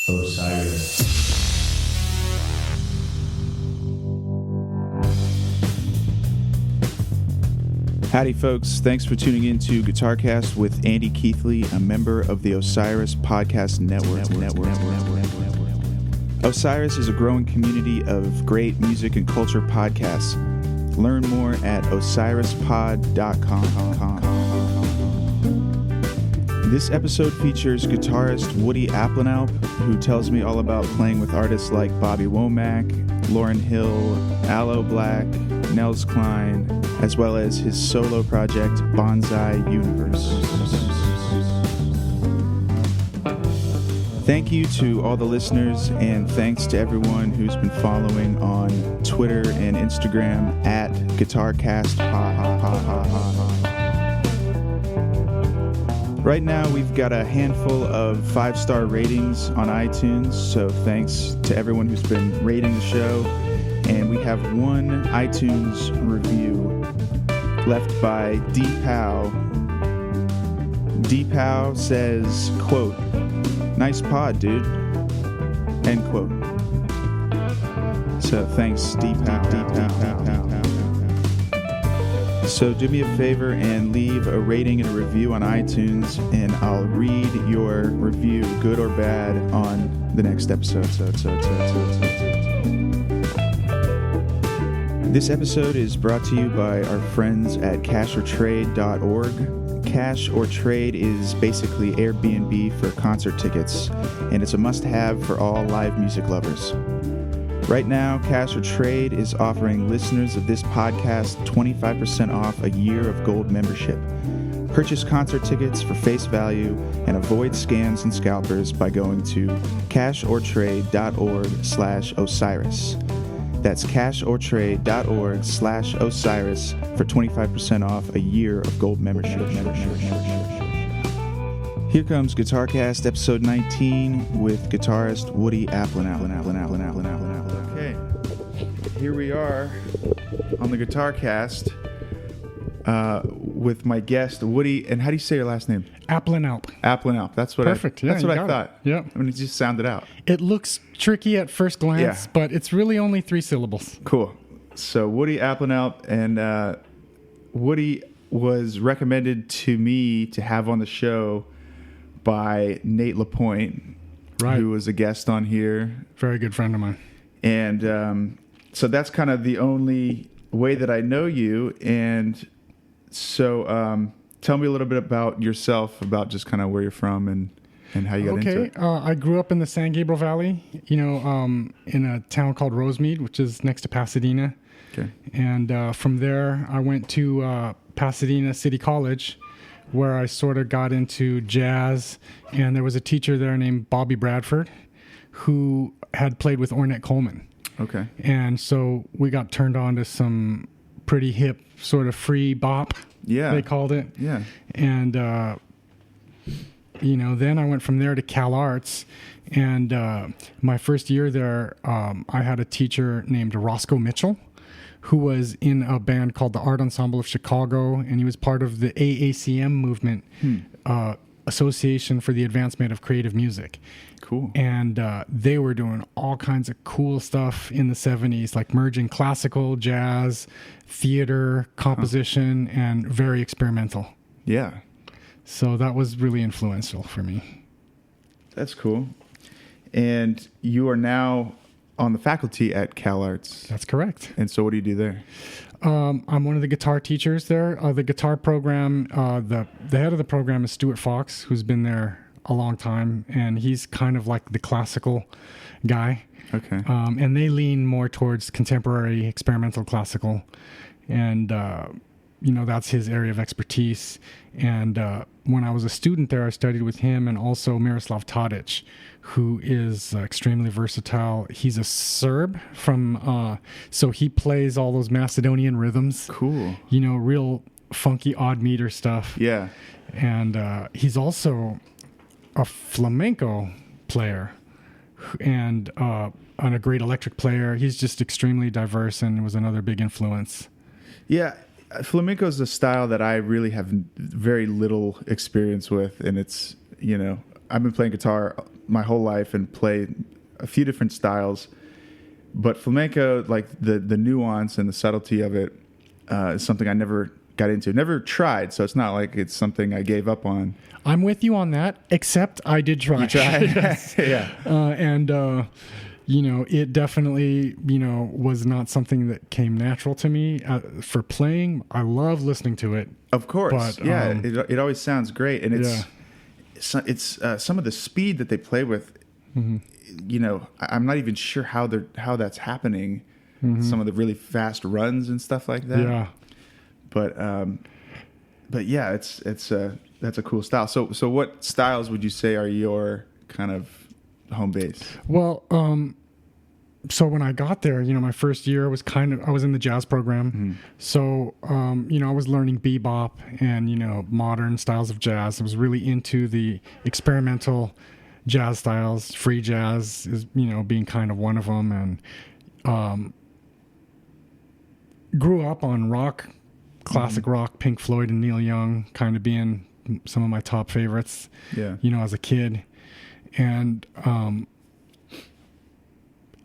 Osiris. Howdy, folks. Thanks for tuning in to Guitarcast with Andy Keithley, a member of the Osiris Podcast Network. Osiris is a growing community of great music and culture podcasts. Learn more at osirispod.com. This episode features guitarist Woody Aplanalp, who tells me all about playing with artists like Bobby Womack, Lauryn Hill, Aloe Blacc, Nels Cline, as well as his solo project, Bonsai Universe. Thank you to all the listeners, and thanks to everyone who's been following on Twitter and Instagram at GuitarcastPod. Right now, we've got a handful of 5-star ratings on iTunes, so thanks to everyone who's been rating the show. And we have one iTunes review left by Deepow. Deepow says, quote, "Nice pod, dude," end quote. So thanks, Deepow. So do me a favor and leave a rating and a review on iTunes, and I'll read your review, good or bad, on the next episode. This episode is brought to you by our friends at cashortrade.org. Cash or Trade is basically Airbnb for concert tickets, and it's a must-have for all live music lovers. Right now, Cash or Trade is offering listeners of this podcast 25% off a year of gold membership. Purchase concert tickets for face value and avoid scams and scalpers by going to cashortrade.org/Osiris. That's cashortrade.org/Osiris for 25% off a year of gold membership. Here comes Guitarcast episode 19 with guitarist Woody Aplanalp. Okay, here we are on the Guitarcast with my guest Woody. And how do you say your last name? Aplanalp. Aplanalp. That's what Perfect. That's what I thought. Yeah. I mean, it just sounded out. It looks tricky at first glance, Yeah. but it's really only 3 syllables. Cool. So Woody Aplanalp, and Woody was recommended to me to have on the show by Nate LaPointe, Right. who was a guest on here. Very good friend of mine. And so that's kind of the only way that I know you. And so tell me a little bit about yourself, about just kind of where you're from and how you got into it. I grew up in the San Gabriel Valley, in a town called Rosemead, which is next to Pasadena. Okay. And from there, I went to Pasadena City College, where I sort of got into jazz. And there was a teacher there named Bobby Bradford, who had played with Ornette Coleman. Okay. And so we got turned on to some pretty hip sort of free bop, Yeah. they called it. Yeah. And, then I went from there to Cal Arts. And my first year there, I had a teacher named Roscoe Mitchell, who was in a band called the Art Ensemble of Chicago. And he was part of the AACM movement, Association for the Advancement of Creative Music. Cool. And they were doing all kinds of cool stuff in the 70s, like merging classical, jazz, theater, composition, and very experimental. Yeah. So that was really influential for me. That's cool. And you are now on the faculty at Cal Arts. That's correct. And so what do you do there? I'm one of the guitar teachers there. The guitar program, the head of the program is Stuart Fox, who's been there a long time, and he's kind of like the classical guy. Okay. And they lean more towards contemporary experimental classical, and that's his area of expertise. And when I was a student there, I studied with him and also Miroslav Tadic, who is extremely versatile. He's a Serb so he plays all those Macedonian rhythms. Cool. Real funky odd meter stuff. Yeah. And he's also a flamenco player and a great electric player. He's just extremely diverse and was another big influence. Yeah. Flamenco is a style that I really have very little experience with, and it's, I've been playing guitar my whole life and play a few different styles, but flamenco, like the nuance and the subtlety of it, is something I never got into, never tried. So it's not like it's something I gave up on. I'm with you on that, except I did try. You tried? Yes. Yeah. It definitely, was not something that came natural to me. For playing, I love listening to it. Of course. But, yeah. It always sounds great. And it's some of the speed that they play with, I'm not even sure how that's happening. Some of the really fast runs and stuff like that. Yeah. But yeah, that's a cool style. So what styles would you say are your kind of home base? Well, so when I got there, my first year I was in the jazz program. So, I was learning bebop and, modern styles of jazz. I was really into the experimental jazz styles. Free jazz is, being kind of one of them. And, grew up on rock, classic rock, Pink Floyd and Neil Young kind of being some of my top favorites, as a kid. And,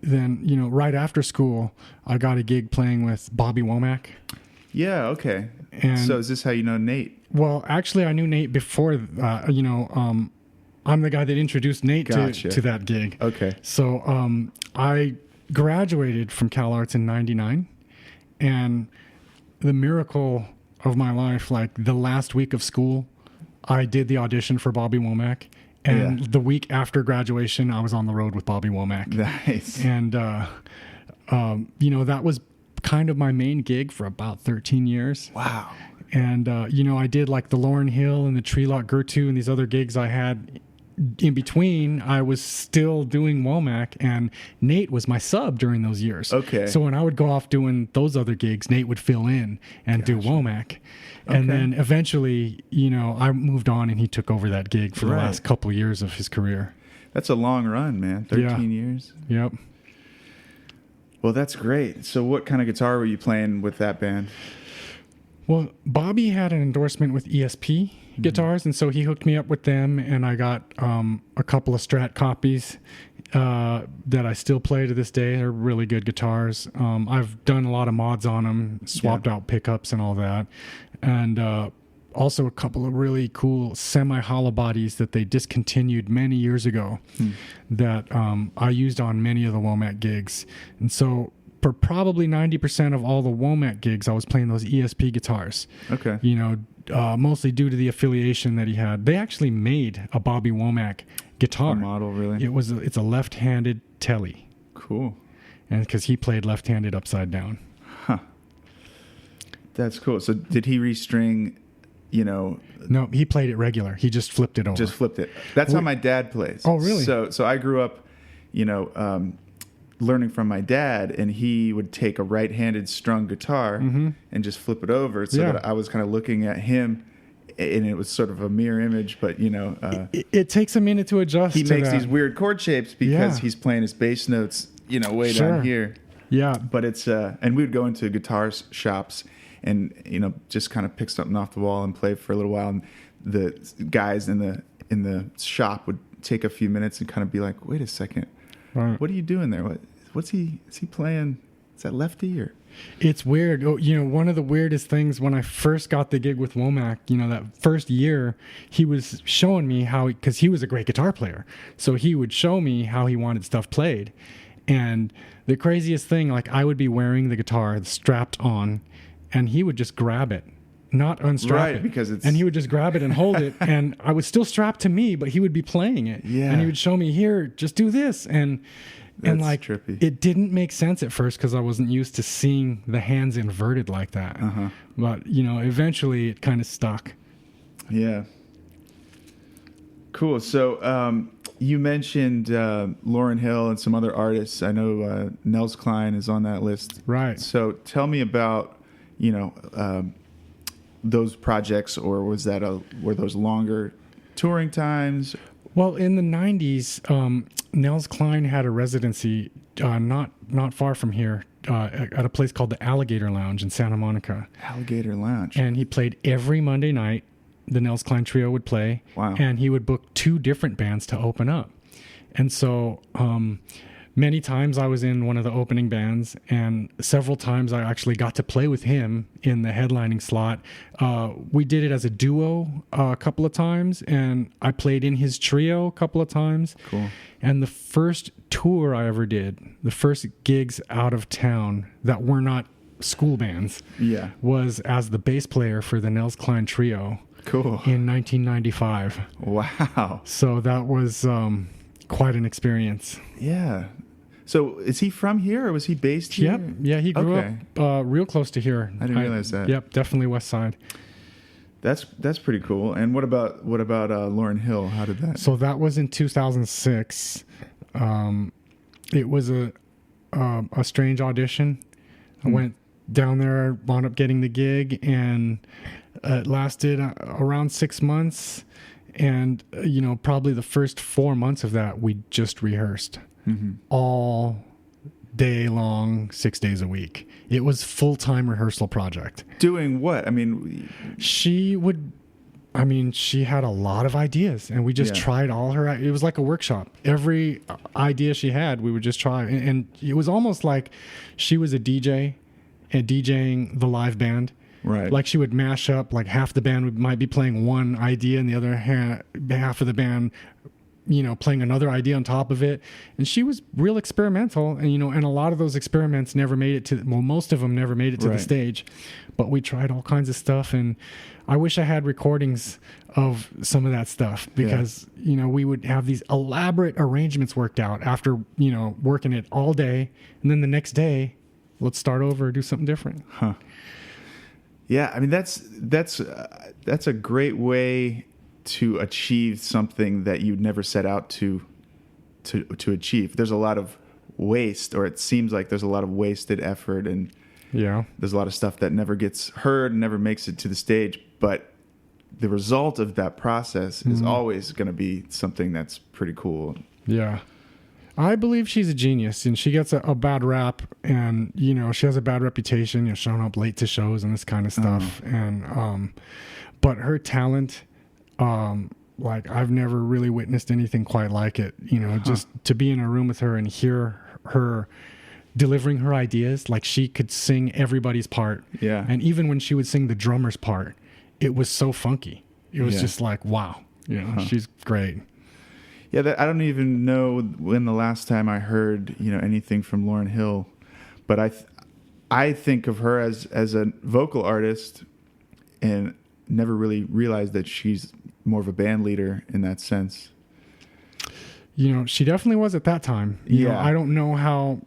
then, right after school, I got a gig playing with Bobby Womack. Yeah, okay. And so is this how you know Nate? Well, actually, I knew Nate before, I'm the guy that introduced Nate to that gig. Okay. So I graduated from Cal Arts in 99, and the miracle of my life, like the last week of school, I did the audition for Bobby Womack. And the week after graduation, I was on the road with Bobby Womack. Nice. And, that was kind of my main gig for about 13 years. Wow. And, I did like the Lauryn Hill and the Treelock Gertu and these other gigs I had in between. I was still doing Womack, and Nate was my sub during those years. Okay. So when I would go off doing those other gigs, Nate would fill in and do Womack. And then eventually, I moved on and he took over that gig for the last couple years of his career. That's a long run, man. 13 years. Yep. Well, that's great. So what kind of guitar were you playing with that band? Well, Bobby had an endorsement with ESP guitars, and so he hooked me up with them, and I got a couple of Strat copies that I still play to this day. They're really good guitars. I've done a lot of mods on them, swapped out pickups and all that, and also a couple of really cool semi-hollow bodies that they discontinued many years ago that I used on many of the Womack gigs. And so for probably 90% of all the Womack gigs, I was playing those ESP guitars. Okay. Mostly due to the affiliation that he had. They actually made a Bobby Womack guitar. A model, really? It's a left-handed telly. Cool. And because he played left-handed upside down. Huh. That's cool. So did he restring, No, he played it regular. He just flipped it over. Just flipped it. That's how my dad plays. Oh, really? So I grew up, learning from my dad, and he would take a right-handed strung guitar and just flip it over so that I was kind of looking at him, and it was sort of a mirror image, but it takes a minute to adjust. He makes these weird chord shapes because he's playing his bass notes, way down here. Yeah. But it's and we would go into guitar shops and just kind of pick something off the wall and play for a little while, and the guys in the shop would take a few minutes and kind of be like, wait a second. Right. What are you doing there? What's he playing? Is that lefty or? It's weird. One of the weirdest things when I first got the gig with Womack, that first year, he was showing me because he was a great guitar player. So he would show me how he wanted stuff played. And the craziest thing, like I would be wearing the guitar strapped on, and he would just grab it. Not unstrap it. Because it's... And he would just grab it and hold it, and I was still strapped to me, but he would be playing it. Yeah. And he would show me, here, just do this. And like, trippy. It didn't make sense at first because I wasn't used to seeing the hands inverted like that. But, eventually it kind of stuck. Yeah. Cool. So you mentioned Lauryn Hill and some other artists. I know Nels Cline is on that list. Right. So tell me about, those projects, or were those longer touring times? Well, in the 90s, Nels Cline had a residency not far from here at a place called the Alligator Lounge in Santa Monica. Alligator Lounge. And he played every Monday night, the Nels Cline Trio would play. Wow. And he would book 2 different bands to open up. And so many times I was in one of the opening bands, and several times I actually got to play with him in the headlining slot. We did it as a duo a couple of times, and I played in his trio a couple of times. Cool. And the first tour I ever did, the first gigs out of town that were not school bands, was as the bass player for the Nels Cline Trio. Cool. In 1995. Wow. So that was quite an experience. Yeah. So is he from here, or was he based here? Yep. Yeah, he grew up real close to here. I didn't realize that. Yep, definitely West Side. That's pretty cool. And what about Lauryn Hill? How did that? So that was in 2006. It was a strange audition. I went down there, wound up getting the gig, and it lasted around 6 months. And, probably the first 4 months of that, we just rehearsed all day long, 6 days a week. It was full-time rehearsal project. Doing what? I mean, she had a lot of ideas, and we just tried all her. It was like a workshop. Every idea she had, we would just try. And it was almost like she was a DJ and DJing the live band. Right. Like she would mash up, like half the band might be playing one idea and the other half of the band, playing another idea on top of it. And she was real experimental. And, and a lot of those experiments never made it to, most of them never made it to the stage. But we tried all kinds of stuff. And I wish I had recordings of some of that stuff because, we would have these elaborate arrangements worked out after, working it all day. And then the next day, let's start over, do something different. Huh. Yeah, I mean that's a great way to achieve something that you never set out to achieve. There's a lot of waste, or it seems like there's a lot of wasted effort, and there's a lot of stuff that never gets heard, never makes it to the stage. But the result of that process is always going to be something that's pretty cool. Yeah. I believe she's a genius, and she gets a bad rap, and she has a bad reputation, showing up late to shows and this kind of stuff. And but her talent, like I've never really witnessed anything quite like it. Just to be in a room with her and hear her delivering her ideas, like she could sing everybody's part. Yeah. And even when she would sing the drummer's part, it was so funky. It was just like, wow, she's great. Yeah, I don't even know when the last time I heard anything from Lauryn Hill, but I think of her as a vocal artist, and never really realized that she's more of a band leader in that sense. She definitely was at that time. I don't know how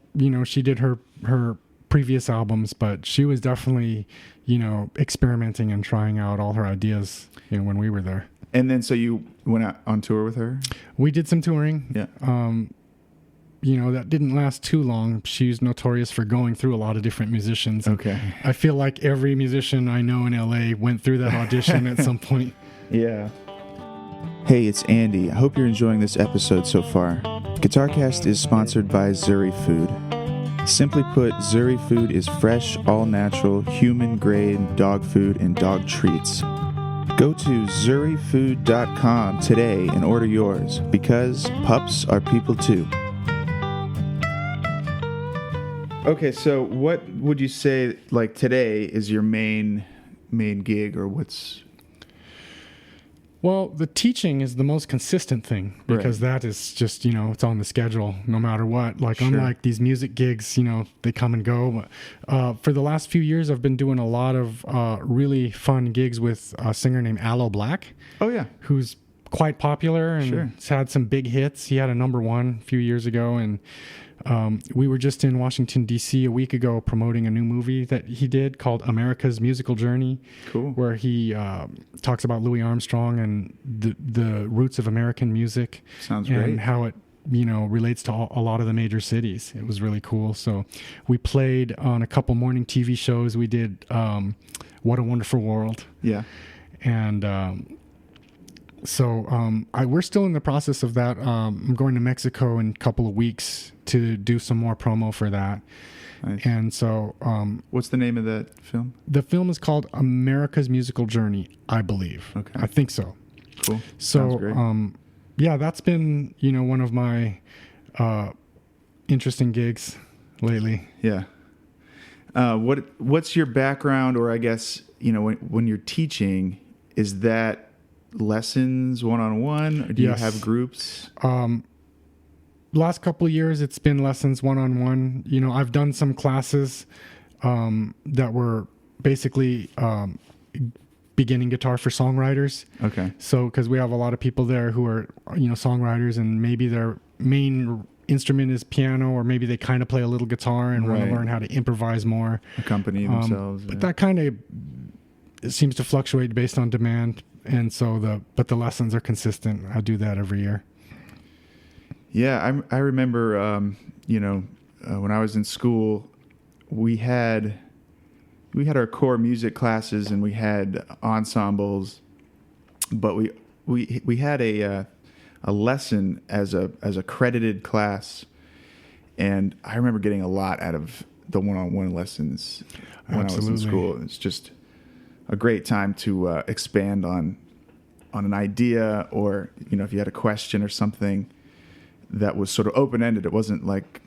she did her previous albums, but she was definitely experimenting and trying out all her ideas when we were there. And then, so you went out on tour with her? We did some touring. Yeah. That didn't last too long. She's notorious for going through a lot of different musicians. Okay. I feel like every musician I know in LA went through that audition at some point. Yeah. Hey, it's Andy. I hope you're enjoying this episode so far. GuitarCast is sponsored by Zuri Food. Simply put, Zuri Food is fresh, all-natural, human-grade dog food and dog treats. Go to zurifood.com today and order yours, because pups are people too. Okay, so what would you say, like, today is your main gig, or what's... Well, the teaching is the most consistent thing, because that is just, it's on the schedule no matter what. Like, unlike these music gigs, they come and go. For the last few years, I've been doing a lot of really fun gigs with a singer named Aloe Blacc. Oh, yeah. Who's quite popular and has had some big hits. He had a #1 a few years ago, and we were just in Washington, D.C. a week ago promoting a new movie that he did called America's Musical Journey. Cool. Where he talks about Louis Armstrong and the roots of American music. Sounds great. And how it, relates to a lot of the major cities. It was really cool. So we played on a couple morning TV shows. We did What a Wonderful World. Yeah. And we're still in the process of that. I'm going to Mexico in a couple of weeks to do some more promo for that. Nice. And so, what's the name of that film? the film is called America's Musical Journey, I believe. Okay. I think so. Cool. Sounds great. So, yeah, that's been, one of my interesting gigs lately. Yeah. What's your background, or I guess, when you're teaching, is that lessons one-on-one, or do you have groups? Last couple of years, it's been lessons one-on-one. I've done some classes that were basically beginning guitar for songwriters. Okay. So, because we have a lot of people there who are, songwriters, and maybe their main instrument is piano, or maybe they kind of play a little guitar and want to learn how to improvise more. Accompany themselves. But that kind of seems to fluctuate based on demand. And so the lessons are consistent. I do that every year. Yeah, I remember, when I was in school, we had our core music classes and we had ensembles, but we had a lesson as a credited class, and I remember getting a lot out of the one-on-one lessons when I was in school. It's just a great time to expand on an idea, or if you had a question or something that was sort of open-ended. It wasn't like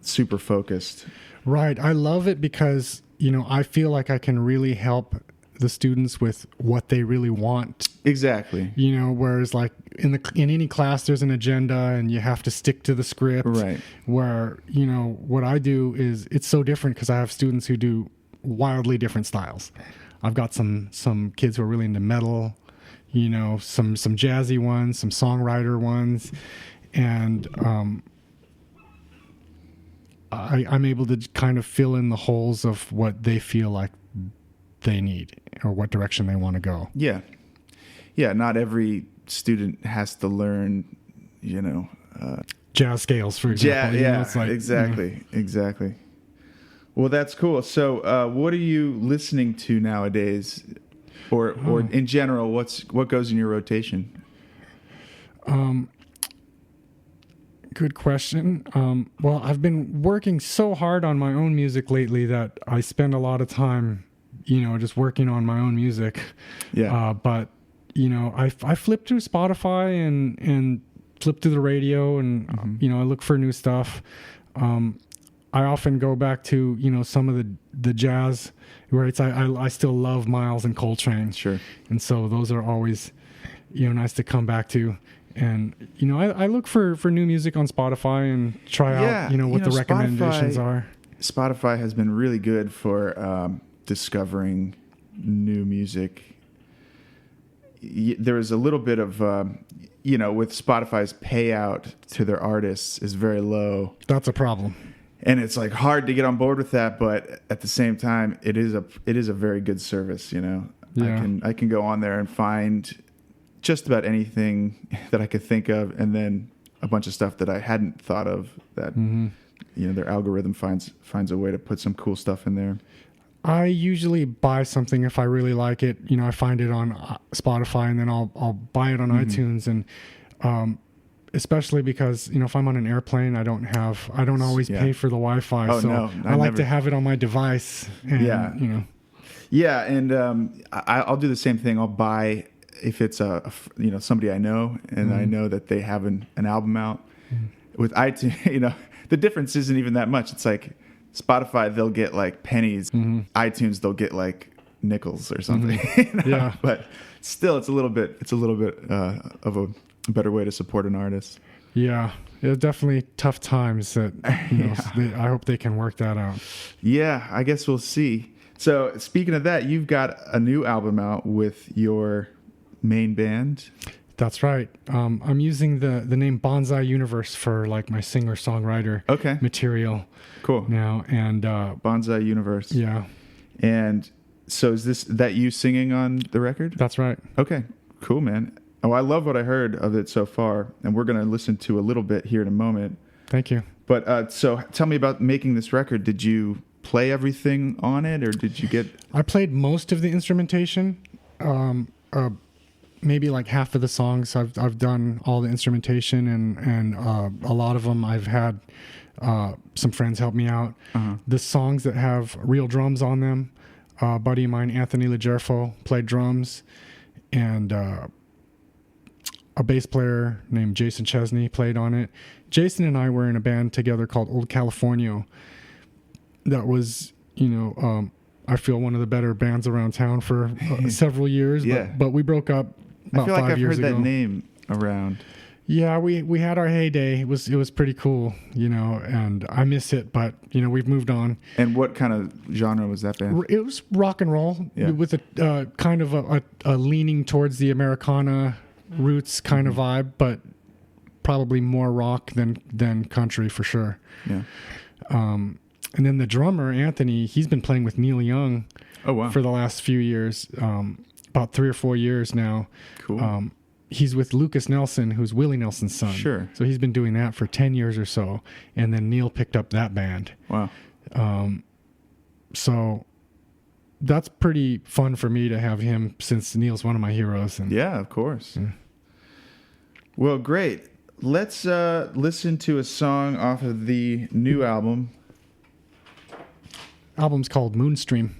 super focused. Right. I love it because, I feel like I can really help the students with what they really want. Exactly. Whereas like in any class, there's an agenda and you have to stick to the script. Right. Where, what I do is, it's so different because I have students who do wildly different styles. I've got some kids who are really into metal, some jazzy ones, some songwriter ones. And I'm able to kind of fill in the holes of what they feel like they need or what direction they want to go. Yeah. Yeah, not every student has to learn, jazz scales, for example. Yeah, exactly. Well, that's cool. So what are you listening to nowadays? Or in general, what goes in your rotation? Good question. Well, I've been working so hard on my own music lately that I spend a lot of time, just working on my own music. Yeah. But I flip through Spotify and flip through the radio, and I look for new stuff. I often go back to some of the jazz, where I still love Miles and Coltrane. Sure. And so those are always nice to come back to. And, I look for new music on Spotify and try out, what the recommendations are. Spotify has been really good for discovering new music. There is a little bit of, with Spotify's payout to their artists is very low. That's a problem. And it's like hard to get on board with that, but at the same time, it is a very good service. Yeah. I can go on there and find just about anything that I could think of, and then a bunch of stuff that I hadn't thought of that their algorithm finds a way to put some cool stuff in there. I usually buy something if I really like it. I find it on Spotify, and then I'll buy it on iTunes, and especially because if I'm on an airplane, I don't always pay for the Wi-Fi, I like to have it on my device. And, Yeah, and I'll do the same thing. I'll buy, if it's somebody I know, and I know that they have an album out. With iTunes, the difference isn't even that much. It's like Spotify, they'll get like pennies. iTunes, they'll get like nickels or something. Yeah, but still, it's a little bit of a better way to support an artist. Yeah, it's definitely tough times. That I hope they can work that out. Yeah, I guess we'll see. So speaking of that, you've got a new album out with your main band. That's right. I'm using the name Bonsai Universe for like my singer-songwriter material. Cool. Now, and Bonsai Universe. Yeah. And so is that you singing on the record? That's right. Okay. Cool, man. Oh, I love what I heard of it so far, and we're going to listen to a little bit here in a moment. Thank you. But so tell me about making this record. Did you play everything on it, or did you get... I played most of the instrumentation. maybe like half of the songs I've done all the instrumentation, and a lot of them I've had some friends help me out. The songs that have real drums on them, a buddy of mine, Anthony Legerfo, played drums, and a bass player named Jason Chesney played on it. Jason and I were in a band together called Old California. That was, I feel one of the better bands around town for several years. Yeah. But we broke up about 5 years ago. I feel like I've heard that name around. Yeah, we had our heyday. It was pretty cool, and I miss it, but we've moved on. And what kind of genre was that band? It was rock and roll with a kind of a leaning towards the Americana roots kind of vibe, but probably more rock than country for sure. Yeah. And then the drummer, Anthony, he's been playing with Neil Young for the last few years, about 3 or 4 years now. Cool. He's with Lucas Nelson, who's Willie Nelson's son. Sure. So he's been doing that for 10 years or so. And then Neil picked up that band. Wow. So that's pretty fun for me to have him, since Neil's one of my heroes. And, yeah, of course. Yeah. Well, great. Let's listen to a song off of the new album. Album's called Moonstream.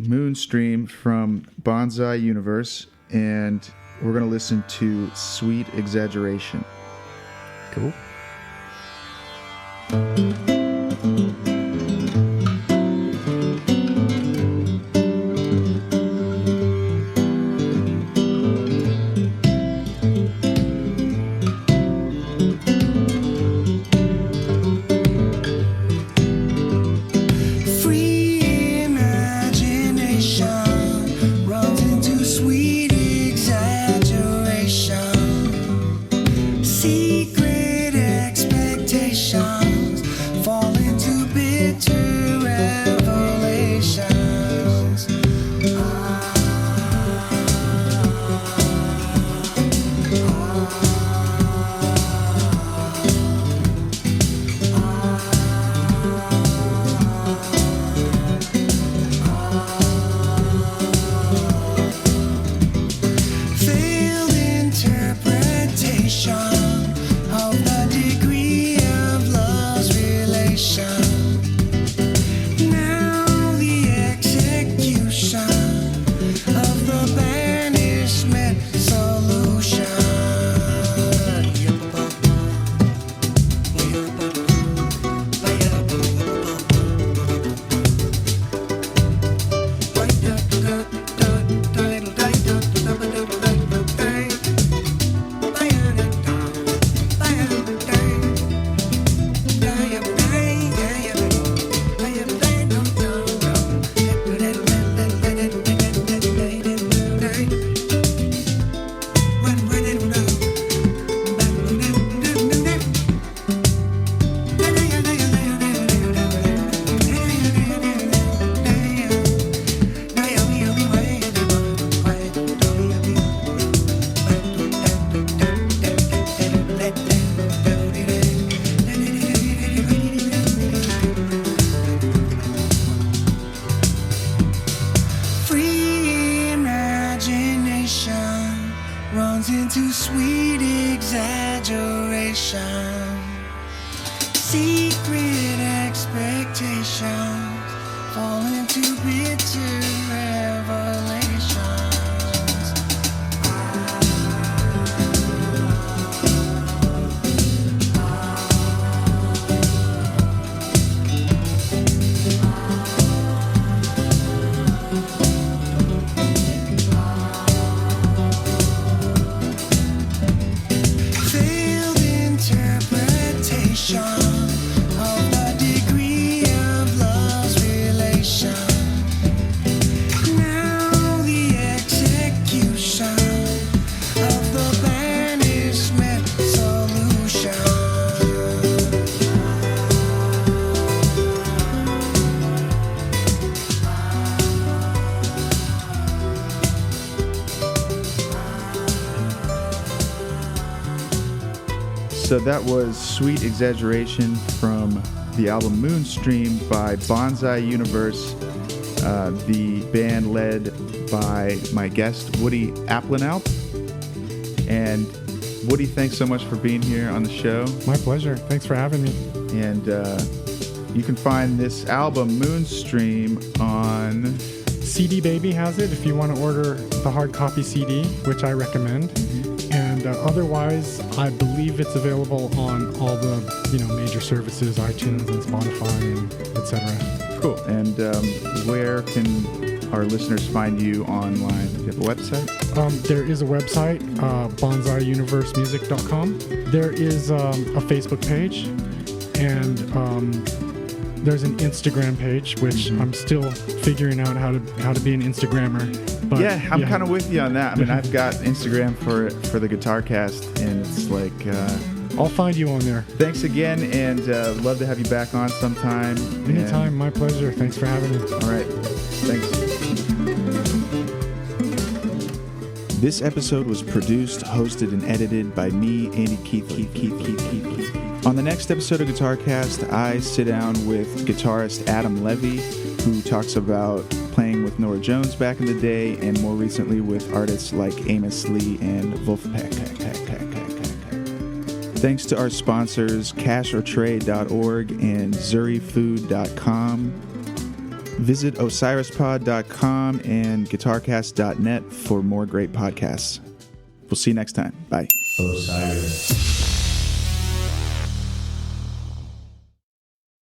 Moonstream from Bonsai Universe, and we're going to listen to Sweet Exaggeration. Cool. Secret expectations fall into bitter revelations. Failed interpretation of the degree of love's relation. Now the execution of the banishment solution. Free imagination runs into sweet exaggeration. Secret expectations fall into bitter revelations. Failed interpretation of the degree of love's relation. Now the execution of the banishment solution. So that was Sweet Exaggeration from the album Moonstream by Bonsai Universe. the band led by my guest, Woody Aplanalp. And Woody, thanks so much for being here on the show. My pleasure. Thanks for having me. And you can find this album, Moonstream, on... CD Baby has it if you want to order the hard copy CD, which I recommend. And otherwise, I believe it's available on all the major services, iTunes and Spotify and etc. Cool. And where can our listeners find you online? Do you have a website? There is a website, bonsaiuniversemusic.com. There is a Facebook page, and there's an Instagram page, which I'm still figuring out how to be an Instagrammer. But yeah, I'm kind of with you on that. I mean, I've got Instagram for the Guitar Cast, and it's like... I'll find you on there. Thanks again, and love to have you back on sometime. Anytime, my pleasure. Thanks for having me. All right, thanks. This episode was produced, hosted, and edited by me, Andy Keith. On the next episode of Guitar Cast, I sit down with guitarist Adam Levy, who talks about playing with Norah Jones back in the day, and more recently with artists like Amos Lee and Wolfpack. Thanks to our sponsors, cashortrade.org and zurifood.com. Visit osirispod.com and guitarcast.net for more great podcasts. We'll see you next time. Bye. Osiris.